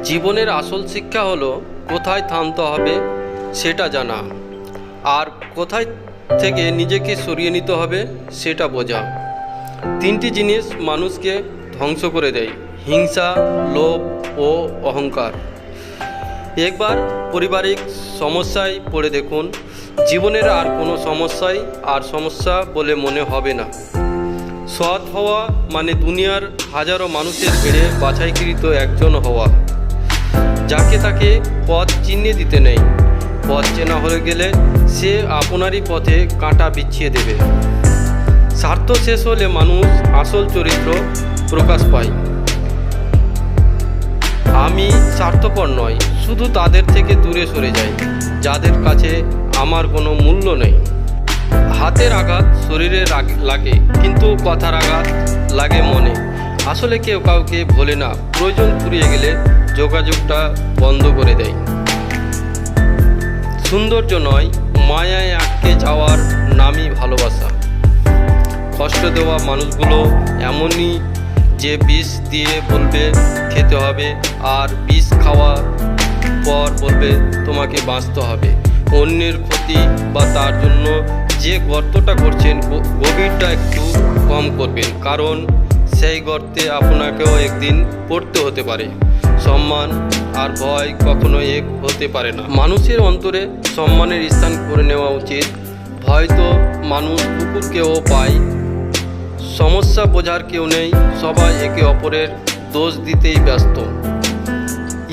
জীবনের আসল শিক্ষা হলো কোথায় থামতে হবে সেটা জানা, আর কোথায় থেকে নিজেকে সরিয়ে নিতে হবে সেটা বোঝা। তিনটি জিনিস মানুষকে ধ্বংস করে দেয়: হিংসা, লোভ ও অহংকার। একবার পারিবারিক সমস্যায় পড়ে দেখুন, জীবনের আর কোনো সমস্যা বলে মনে হবে না। সৎ হওয়া মানে দুনিয়ার হাজারো মানুষের ভিড়ে বাছাইকৃত একজন হওয়া, যাকে তাকে পথ চিহ্নে দিতে নেই। পথ চেনা হয়ে গেলে সে আপনারই পথে কাঁটা বিছিয়ে দেবে। স্বার্থ শেষ হলে মানুষ আসল চরিত্র প্রকাশ পায়। আমি স্বার্থপর নয়, শুধু তাদের থেকে দূরে সরে যাই যাদের কাছে আমার কোনো মূল্য নেই। হাতের আঘাত শরীরে লাগে, কিন্তু কথার আঘাত লাগে মনে। আসলে কেউ কাউকে ভোলে না, প্রয়োজন ফুরিয়ে গেলে যোগাযোগটা বন্ধ করে দেয়। সৌন্দর্য নয়, মায়ায় আটকে যাওয়ার নামই ভালোবাসা। কষ্ট দেওয়া মানুষগুলো এমনই যে বিষ দিয়ে বলবে খেতে হবে, আর বিষ খাওয়ার পর বলবে তোমাকে বাঁচতে হবে। অন্যের ক্ষতি বা তার জন্য যে গর্তটা করছেন, গভীরটা একটু কম করবেন, কারণ সেই গর্তে আপনাকেও একদিন পড়তে হতে পারে। সম্মান আর ভয় কখনো এক হতে পারে না। মানুষের অন্তরে সম্মানের স্থান করে নেওয়া উচিত। ভয় তো মানুষ কুকুরকেও পায়। সমস্যা বোঝার কেউ নেই, সবাই একে অপরের দোষ দিতেই ব্যস্ত।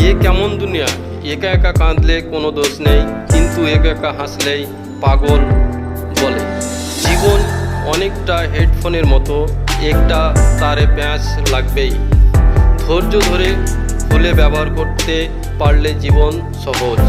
এ কেমন দুনিয়া, একা একা কাঁদলে কোনো দোষ নেই, কিন্তু একা একা হাসলেই পাগল বলে। জীবন অনেকটা হেডফোনের মতো, একটা তারে প্যাঁচ লাগবেই। ধৈর্য ধরে খুলে ব্যবহার করতে পারলে জীবন সহজ।